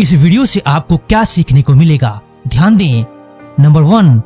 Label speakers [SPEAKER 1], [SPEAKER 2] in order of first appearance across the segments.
[SPEAKER 1] इस वीडियो से आपको क्या सीखने को मिलेगा, ध्यान दें। नंबर 1,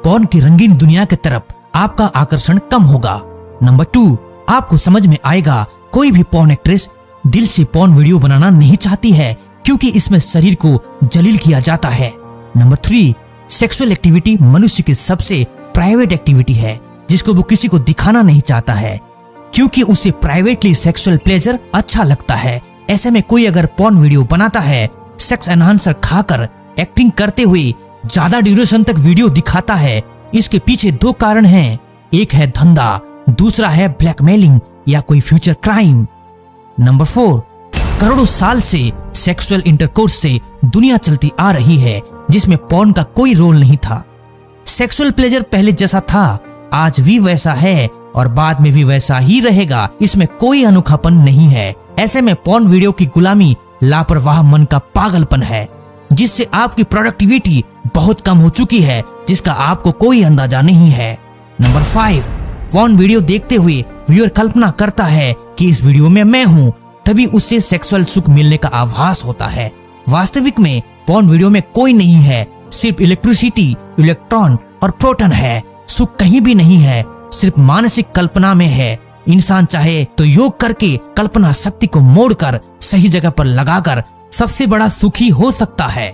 [SPEAKER 1] पॉर्न की रंगीन दुनिया की तरफ आपका आकर्षण कम होगा। नंबर 2, आपको समझ में आएगा कोई भी पॉर्न एक्ट्रेस दिल से पॉर्न वीडियो बनाना नहीं चाहती है, क्योंकि इसमें शरीर को जलील किया जाता है। नंबर 3, सेक्सुअल एक्टिविटी मनुष्य की सबसे प्राइवेट एक्टिविटी है, जिसको वो किसी को दिखाना नहीं चाहता है, क्योंकि उसे प्राइवेटली सेक्सुअल प्लेजर अच्छा लगता है। ऐसे में कोई अगर पॉर्न वीडियो बनाता है, सेक्स एनहांसर खाकर एक्टिंग करते हुए ज्यादा ड्यूरेशन तक वीडियो दिखाता है, इसके पीछे 2 कारण हैं। एक है धंधा, दूसरा है ब्लैकमेलिंग या कोई फ्यूचर क्राइम। नंबर 4, करोड़ों साल से सेक्सुअल इंटरकोर्स से दुनिया चलती आ रही है, जिसमें पॉर्न का कोई रोल नहीं था। सेक्सुअल प्लेजर पहले जैसा था, आज भी वैसा है और बाद में भी वैसा ही रहेगा। इसमें कोई अनोखापन नहीं है। ऐसे में पॉर्न वीडियो की गुलामी लापरवाह मन का पागलपन है, जिससे आपकी प्रोडक्टिविटी बहुत कम हो चुकी है, जिसका आपको कोई अंदाजा नहीं है। नंबर 5, पॉर्न वीडियो देखते हुए व्यूअर कल्पना करता है कि इस वीडियो में मैं हूँ, तभी उससे सेक्सुअल सुख मिलने का आभास होता है। वास्तविक में पॉर्न वीडियो में कोई नहीं है, सिर्फ इलेक्ट्रिसिटी, इलेक्ट्रॉन और प्रोटॉन है। सुख कहीं भी नहीं है, सिर्फ मानसिक कल्पना में है। इंसान चाहे तो योग करके कल्पना शक्ति को मोड़कर सही जगह पर लगाकर सबसे बड़ा सुखी हो सकता है।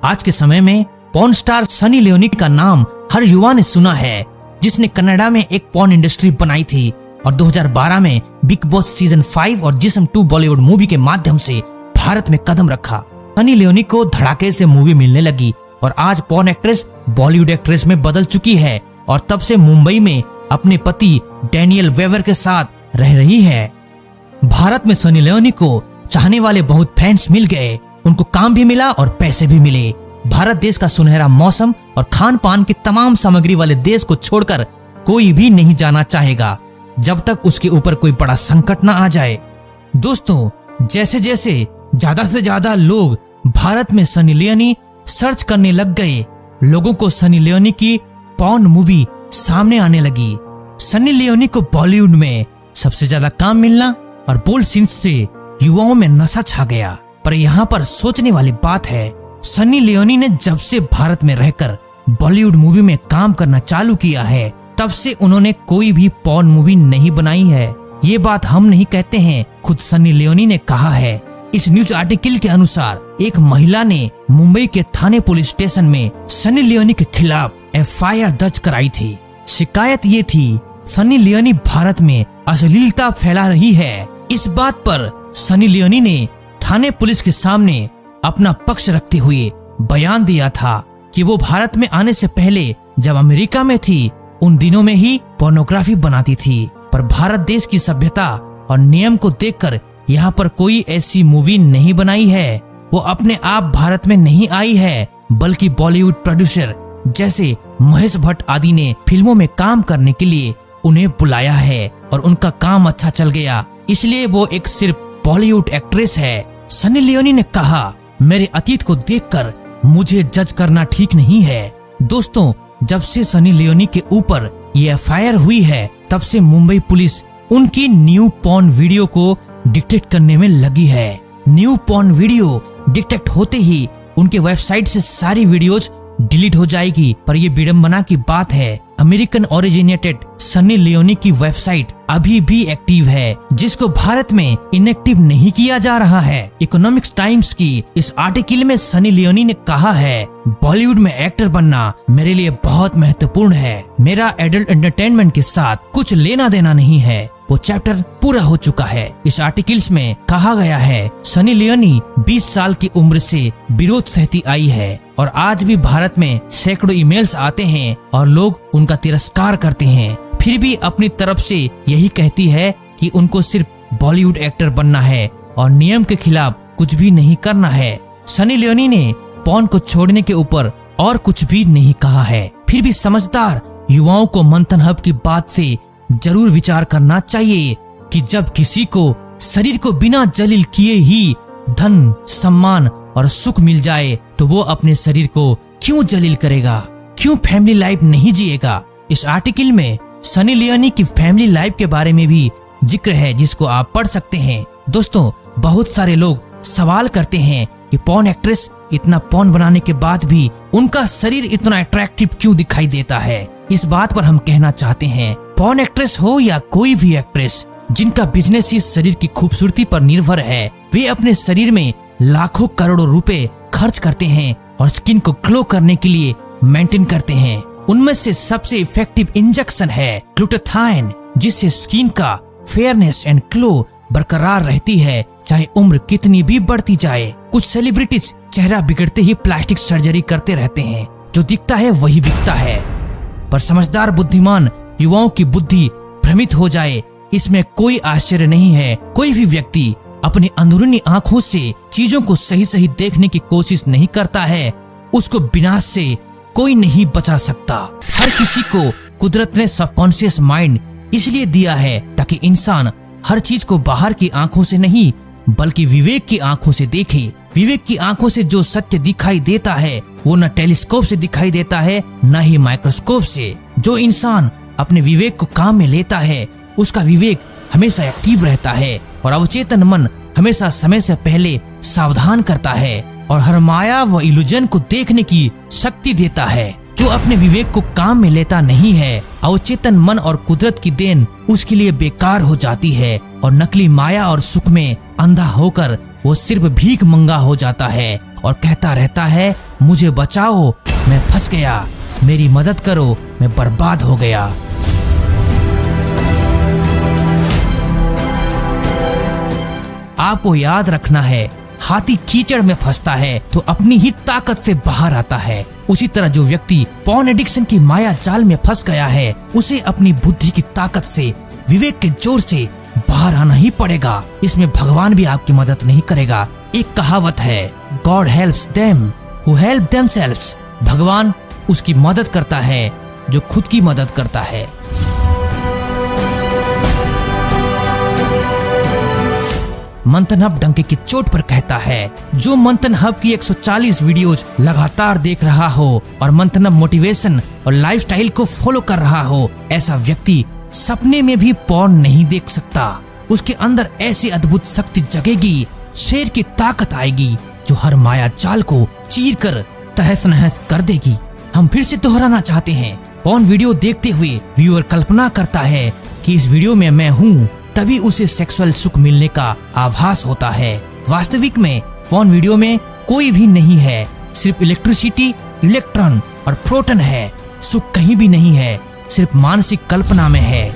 [SPEAKER 1] आज के समय में पॉर्न स्टार सनी लियोनी का नाम हर युवा ने सुना है, जिसने कनाडा में एक पॉर्न इंडस्ट्री बनाई थी और 2012 में बिग बॉस सीजन 5 और जिस्म 2 बॉलीवुड मूवी के माध्यम से भारत में कदम रखा। सनी लियोनी को धड़ाके से मूवी मिलने लगी और आज पॉर्न एक्ट्रेस बॉलीवुड एक्ट्रेस में बदल चुकी है और तब से मुंबई में अपने पति डैनियल वेवर के साथ रह रही है। भारत में सनी लियोनी को चाहने वाले बहुत फैंस मिल गए, उनको काम भी मिला और पैसे भी मिले। भारत देश का सुनहरा मौसम और खान पान की तमाम सामग्री वाले देश को छोड़कर कोई भी नहीं जाना चाहेगा, जब तक उसके ऊपर कोई बड़ा संकट न आ जाए। दोस्तों, जैसे जैसे ज्यादा से ज्यादा लोग भारत में सनी लियोनी सर्च करने लग गए, लोगों को सनी लियोनी की पॉर्न मूवी सामने आने लगी। सनी लियोनी को बॉलीवुड में सबसे ज्यादा काम मिलना और बोल्ड सीन्स से युवाओं में नशा छा गया। पर यहाँ पर सोचने वाली बात है, सनी लियोनी ने जब से भारत में रहकर बॉलीवुड मूवी में काम करना चालू किया है, तब से उन्होंने कोई भी पॉर्न मूवी नहीं बनाई है। ये बात हम नहीं कहते हैं, खुद सनी लियोनी ने कहा है। इस न्यूज आर्टिकल के अनुसार एक महिला ने मुंबई के थाने पुलिस स्टेशन में सनी लियोनी के खिलाफ FIR दर्ज कराई थी। शिकायत ये थी, सनी लियोनी भारत में अश्लीलता फैला रही है। इस बात पर सनी लियोनी ने थाने पुलिस के सामने अपना पक्ष रखते हुए बयान दिया था कि वो भारत में आने से पहले जब अमेरिका में थी, उन दिनों में ही पोर्नोग्राफी बनाती थी। पर भारत देश की सभ्यता और नियम को देखकर यहाँ पर कोई ऐसी मूवी नहीं बनाई है। वो अपने आप भारत में नहीं आई है, बल्कि बॉलीवुड प्रोड्यूसर जैसे महेश भट्ट आदि ने फिल्मों में काम करने के लिए उन्हें बुलाया है और उनका काम अच्छा चल गया, इसलिए वो एक सिर्फ बॉलीवुड एक्ट्रेस है। सनी लियोनी ने कहा, मेरे अतीत को देखकर मुझे जज करना ठीक नहीं है। दोस्तों, जब से सनी लियोनी के ऊपर ये FIR हुई है, तब से मुंबई पुलिस उनकी न्यू पॉर्न वीडियो को डिटेक्ट करने में लगी है। न्यू पॉर्न वीडियो डिटेक्ट होते ही उनके वेबसाइट से सारी वीडियोज डिलीट हो जाएगी। पर ये विडंबना की बात है, अमेरिकन ओरिजिनेटेड सनी लियोनी की वेबसाइट अभी भी एक्टिव है, जिसको भारत में इनएक्टिव नहीं किया जा रहा है। इकोनॉमिक्स टाइम्स की इस आर्टिकल में सनी लियोनी ने कहा है, बॉलीवुड में एक्टर बनना मेरे लिए बहुत महत्वपूर्ण है। मेरा एडल्ट एंटरटेनमेंट के साथ कुछ लेना देना नहीं है, वो चैप्टर पूरा हो चुका है। इस आर्टिकल्स में कहा गया है, सनी लियोनी 20 साल की उम्र से विरोध सहती आई है और आज भी भारत में सैकड़ों ईमेल्स आते हैं और लोग उनका तिरस्कार करते हैं, फिर भी अपनी तरफ से यही कहती है कि उनको सिर्फ बॉलीवुड एक्टर बनना है और नियम के खिलाफ कुछ भी नहीं करना है। सनी लियोनी ने पॉर्न को छोड़ने के ऊपर और कुछ भी नहीं कहा है। फिर भी समझदार युवाओं को मंथन हब की बात से जरूर विचार करना चाहिए कि जब किसी को शरीर को बिना जलील किए ही धन, सम्मान और सुख मिल जाए, तो वो अपने शरीर को क्यों जलील करेगा, क्यों फैमिली लाइफ नहीं जिएगा। इस आर्टिकल में सनी लियोनी की फैमिली लाइफ के बारे में भी जिक्र है, जिसको आप पढ़ सकते हैं। दोस्तों, बहुत सारे लोग सवाल करते हैं कि पॉर्न एक्ट्रेस इतना पॉर्न बनाने के बाद भी उनका शरीर इतना अट्रैक्टिव क्यों दिखाई देता है। इस बात पर हम कहना चाहते हैं, पॉर्न एक्ट्रेस हो या कोई भी एक्ट्रेस जिनका बिजनेस ही शरीर की खूबसूरती पर निर्भर है, वे अपने शरीर में लाखों करोड़ों रुपए खर्च करते हैं और स्किन को ग्लो करने के लिए मेंटेन करते हैं। उनमें से सबसे इफेक्टिव इंजेक्शन है ग्लूटाथाइन, जिससे स्किन का फेयरनेस एंड ग्लो बरकरार रहती है, चाहे उम्र कितनी भी बढ़ती जाए। कुछ सेलिब्रिटीज चेहरा बिगड़ते ही प्लास्टिक सर्जरी करते रहते हैं, जो दिखता है वही बिकता है। पर समझदार बुद्धिमान युवाओं की बुद्धि भ्रमित हो जाए, इसमें कोई आश्चर्य नहीं है। कोई भी व्यक्ति अपनी अंदरूनी आंखों से चीजों को सही सही देखने की कोशिश नहीं करता है, उसको विनाश से कोई नहीं बचा सकता। हर किसी को कुदरत ने सबकॉन्शियस माइंड इसलिए दिया है ताकि इंसान हर चीज को बाहर की आंखों से नहीं बल्कि विवेक की आंखों से देखे। विवेक की आंखों से जो सत्य दिखाई देता है वो न टेलीस्कोप से दिखाई देता है न ही माइक्रोस्कोप से। जो इंसान अपने विवेक को काम में लेता है उसका विवेक हमेशा एक्टिव रहता है और अवचेतन मन हमेशा समय से पहले सावधान करता है और हर माया व इल्यूजन को देखने की शक्ति देता है। जो अपने विवेक को काम में लेता नहीं है, अवचेतन मन और कुदरत की देन उसके लिए बेकार हो जाती है और नकली माया और सुख में अंधा होकर वो सिर्फ भीख मंगा हो जाता है और कहता रहता है, मुझे बचाओ, मैं फंस गया, मेरी मदद करो, मैं बर्बाद हो गया। आपको याद रखना है, हाथी कीचड़ में फंसता है तो अपनी ही ताकत से बाहर आता है। उसी तरह जो व्यक्ति पॉर्न एडिक्शन की माया जाल में फंस गया है, उसे अपनी बुद्धि की ताकत से, विवेक के जोर से बाहर आना ही पड़ेगा। इसमें भगवान भी आपकी मदद नहीं करेगा। एक कहावत है, God helps them who help themselves. भगवान उसकी मदद करता है जो खुद की मदद करता है। मंथन हब डंके की चोट पर कहता है, जो मंथन हब की 140 वीडियोज लगातार देख रहा हो और मंथन हब मोटिवेशन और लाइफस्टाइल को फॉलो कर रहा हो, ऐसा व्यक्ति सपने में भी पॉर्न नहीं देख सकता। उसके अंदर ऐसी अद्भुत शक्ति जगेगी, शेर की ताकत आएगी जो हर माया जाल को चीर कर तहस नहस कर देगी। हम फिर से दोहराना चाहते हैं, पॉर्न वीडियो देखते हुए व्यूअर कल्पना करता है कि इस वीडियो में मैं हूँ, तभी उसे सेक्सुअल सुख मिलने का आभास होता है। वास्तविक में पॉर्न वीडियो में कोई भी नहीं है, सिर्फ इलेक्ट्रिसिटी, इलेक्ट्रॉन और प्रोटॉन है। सुख कहीं भी नहीं है, सिर्फ मानसिक कल्पना में है।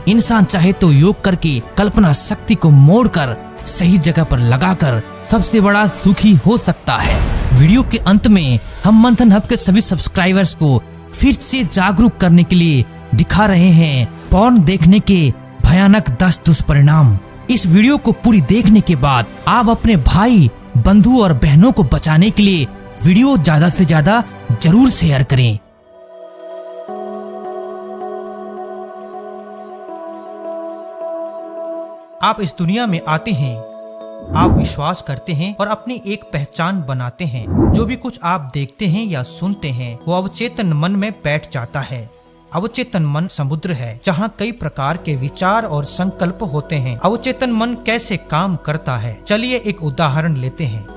[SPEAKER 1] इंसान चाहे तो योग करके कल्पना शक्ति को मोड़कर सही जगह पर लगाकर सबसे बड़ा सुखी हो सकता है। वीडियो के अंत में हम मंथन हब के सभी सब्सक्राइबर्स को फिर से जागरूक करने के लिए दिखा रहे हैं पॉर्न देखने के भयानक 10 दुष्परिणाम। इस वीडियो को पूरी देखने के बाद आप अपने भाई, बंधु और बहनों को बचाने के लिए वीडियो ज्यादा से ज्यादा जरूर शेयर करें। आप इस दुनिया में आते हैं, आप विश्वास करते हैं और अपनी एक पहचान बनाते हैं। जो भी कुछ आप देखते हैं या सुनते हैं वो अवचेतन मन में बैठ जाता है। अवचेतन मन समुद्र है जहाँ कई प्रकार के विचार और संकल्प होते हैं। अवचेतन मन कैसे काम करता है, चलिए एक उदाहरण लेते हैं।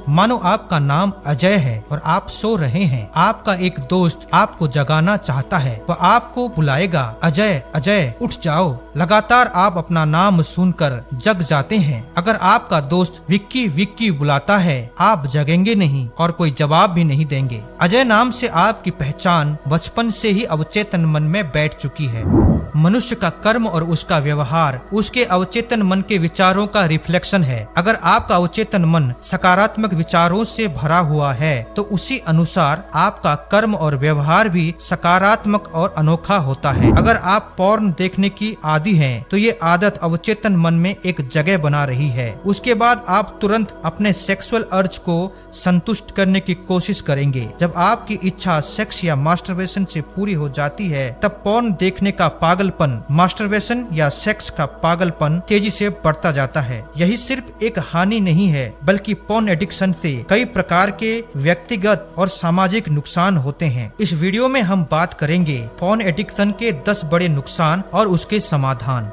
[SPEAKER 1] मानो आपका नाम अजय है और आप सो रहे हैं। आपका एक दोस्त आपको जगाना चाहता है, वह आपको बुलाएगा, अजय अजय उठ जाओ। लगातार आप अपना नाम सुनकर जग जाते हैं। अगर आपका दोस्त विक्की विक्की बुलाता है, आप जगेंगे नहीं और कोई जवाब भी नहीं देंगे। अजय नाम से आपकी पहचान बचपन से ही अवचेतन मन में बैठ चुकी है। मनुष्य का कर्म और उसका व्यवहार उसके अवचेतन मन के विचारों का रिफ्लेक्शन है। अगर आपका अवचेतन मन सकारात्मक विचारों से भरा हुआ है तो उसी अनुसार आपका कर्म और व्यवहार भी सकारात्मक और अनोखा होता है। अगर आप पॉर्न देखने की आदी हैं, तो ये आदत अवचेतन मन में एक जगह बना रही है। उसके बाद आप तुरंत अपने सेक्सुअल अर्ज को संतुष्ट करने की कोशिश करेंगे। जब आपकी इच्छा सेक्स या मास्टरबेशन से पूरी हो जाती है, तब पॉर्न देखने का पागलपन, मास्टरबेशन या सेक्स का पागलपन तेजी से बढ़ता जाता है। यही सिर्फ एक हानि नहीं है, बल्कि पॉर्न एडिक्शन से कई प्रकार के व्यक्तिगत और सामाजिक नुकसान होते हैं। इस वीडियो में हम बात करेंगे पॉर्न एडिक्शन के 10 बड़े नुकसान और उसके समाधान।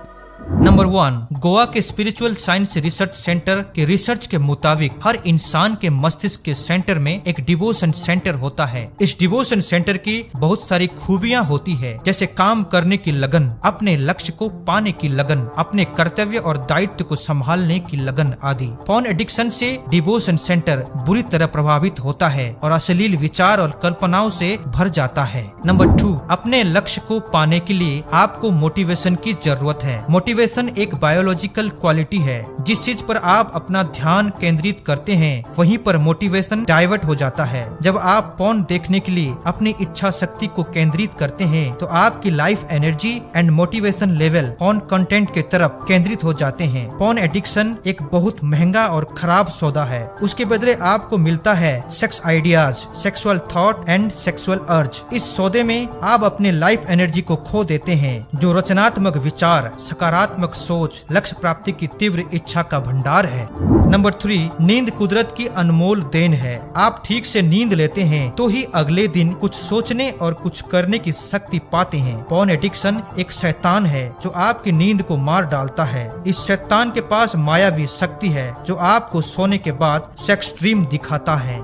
[SPEAKER 1] नंबर 1, गोवा के स्पिरिचुअल साइंस रिसर्च सेंटर के रिसर्च के मुताबिक हर इंसान के मस्तिष्क के सेंटर में एक डिवोशन सेंटर होता है। इस डिवोशन सेंटर की बहुत सारी खूबियां होती है, जैसे काम करने की लगन, अपने लक्ष्य को पाने की लगन, अपने कर्तव्य और दायित्व को संभालने की लगन आदि। फोन एडिक्शन से डिवोशन सेंटर बुरी तरह प्रभावित होता है और अश्लील विचार और कल्पनाओं से भर जाता है। नंबर 2, अपने लक्ष्य को पाने के लिए आपको मोटिवेशन की जरूरत है। मोटिवेशन एक बायोलॉजिकल क्वालिटी है। जिस चीज पर आप अपना ध्यान केंद्रित करते हैं वहीं पर मोटिवेशन डाइवर्ट हो जाता है। जब आप पोर्न देखने के लिए अपनी इच्छा शक्ति को केंद्रित करते हैं तो आपकी life energy and motivation level porn content के तरफ केंद्रित हो जाते हैं। पोर्न एडिक्शन एक बहुत महंगा और खराब सौदा है। उसके बदले आपको मिलता है sex ideas, sexual thought and sexual अर्ज। इस सौदे में आप अपने लाइफ एनर्जी को खो देते हैं, जो रचनात्मक विचार, सकारात्मक सोच, लक्ष्य प्राप्ति की तीव्र इच्छा का भंडार है। नंबर 3, नींद कुदरत की अनमोल देन है। आप ठीक से नींद लेते हैं तो ही अगले दिन कुछ सोचने और कुछ करने की शक्ति पाते हैं। पोर्न एडिक्शन एक शैतान है जो आपकी नींद को मार डालता है। इस शैतान के पास मायावी शक्ति है जो आपको सोने के बाद सेक्स ड्रीम दिखाता है।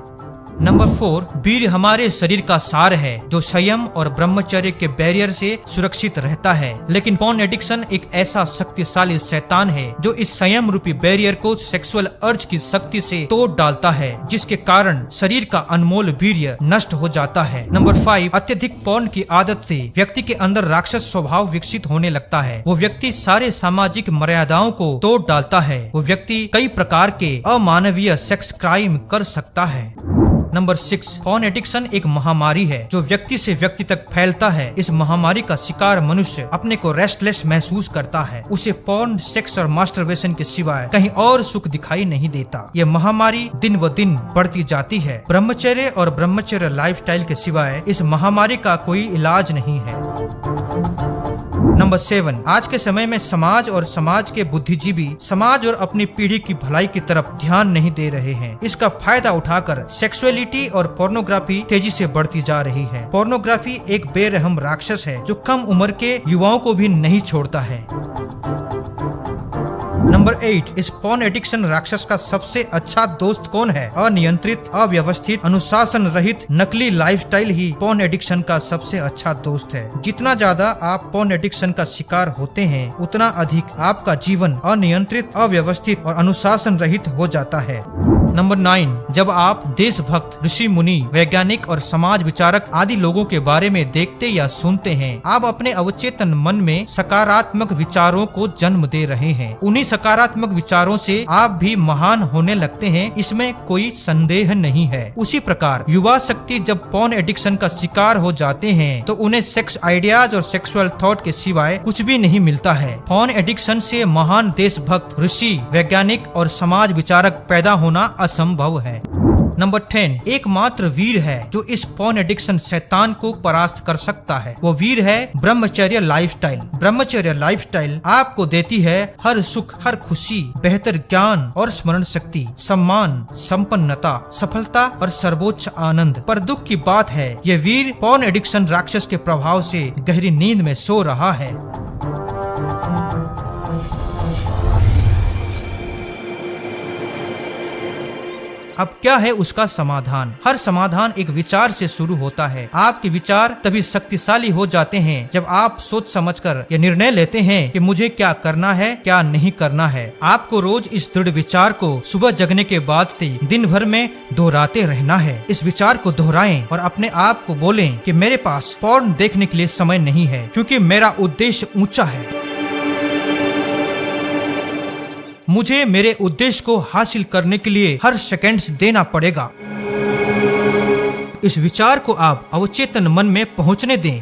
[SPEAKER 1] नंबर 4, वीर्य हमारे शरीर का सार है जो संयम और ब्रह्मचर्य के बैरियर से सुरक्षित रहता है। लेकिन पोर्न एडिक्शन एक ऐसा शक्तिशाली शैतान है जो इस संयम रूपी बैरियर को सेक्सुअल अर्ज की शक्ति से तोड़ डालता है, जिसके कारण शरीर का अनमोल वीर्य नष्ट हो जाता है। नंबर 5, अत्यधिक पोर्न की आदत से व्यक्ति के अंदर राक्षस स्वभाव विकसित होने लगता है। वो व्यक्ति सारे सामाजिक मर्यादाओं को तोड़ डालता है। वो व्यक्ति कई प्रकार के अमानवीय सेक्स क्राइम कर सकता है। नंबर 6, पोर्न एडिक्शन एक महामारी है जो व्यक्ति से व्यक्ति तक फैलता है। इस महामारी का शिकार मनुष्य अपने को रेस्टलेस महसूस करता है। उसे पोर्न, सेक्स और मास्टरबेशन के सिवाय कहीं और सुख दिखाई नहीं देता। ये महामारी दिन व दिन बढ़ती जाती है। ब्रह्मचर्य और ब्रह्मचर्य लाइफस्टाइल के सिवाय इस महामारी का कोई इलाज नहीं है। नंबर 7, आज के समय में समाज और समाज के बुद्धिजीवी समाज और अपनी पीढ़ी की भलाई की तरफ ध्यान नहीं दे रहे हैं। इसका फायदा उठाकर सेक्सुअलिटी और पोर्नोग्राफी तेजी से बढ़ती जा रही है। पोर्नोग्राफी एक बेरहम राक्षस है जो कम उम्र के युवाओं को भी नहीं छोड़ता है। नंबर 8, इस पोर्न एडिक्शन राक्षस का सबसे अच्छा दोस्त कौन है? अनियंत्रित, अव्यवस्थित, अनुशासन रहित, नकली लाइफस्टाइल ही पोर्न एडिक्शन का सबसे अच्छा दोस्त है। जितना ज्यादा आप पोर्न एडिक्शन का शिकार होते हैं उतना अधिक आपका जीवन अनियंत्रित, अव्यवस्थित और अनुशासन रहित हो जाता है। नंबर 9, जब आप देशभक्त, ऋषि मुनि, वैज्ञानिक और समाज विचारक आदि लोगों के बारे में देखते या सुनते हैं, आप अपने अवचेतन मन में सकारात्मक विचारों को जन्म दे रहे हैं। उन्हीं सकारात्मक विचारों से आप भी महान होने लगते हैं, इसमें कोई संदेह नहीं है। उसी प्रकार युवा शक्ति जब पोर्न एडिक्शन का शिकार हो जाते हैं तो उन्हें सेक्स आइडियाज और सेक्सुअल थॉट के सिवाय कुछ भी नहीं मिलता है। पोर्न एडिक्शन से महान देशभक्त, ऋषि, वैज्ञानिक और समाज विचारक पैदा होना असंभव है। नंबर 10, एकमात्र वीर है जो इस पोर्न एडिक्शन शैतान को परास्त कर सकता है। वो वीर है ब्रह्मचर्य लाइफस्टाइल। ब्रह्मचर्य लाइफस्टाइल आपको देती है हर सुख, हर खुशी, बेहतर ज्ञान और स्मरण शक्ति, सम्मान, संपन्नता, सफलता और सर्वोच्च आनंद। पर दुख की बात है ये वीर पोर्न एडिक्शन राक्षस के प्रभाव से गहरी नींद में सो रहा है। अब क्या है उसका समाधान? हर समाधान एक विचार से शुरू होता है। आपके विचार तभी शक्तिशाली हो जाते हैं जब आप सोच समझकर यह निर्णय लेते हैं कि मुझे क्या करना है, क्या नहीं करना है। आपको रोज इस दृढ़ विचार को सुबह जगने के बाद से दिन भर में दोहराते रहना है। इस विचार को दोहराएं और अपने आप को बोलें कि मेरे पास पोर्न देखने के लिए समय नहीं है, क्योंकि मेरा उद्देश्य ऊंचा है। मुझे मेरे उद्देश्य को हासिल करने के लिए हर सेकंड्स देना पड़ेगा। इस विचार को आप अवचेतन मन में पहुंचने दें।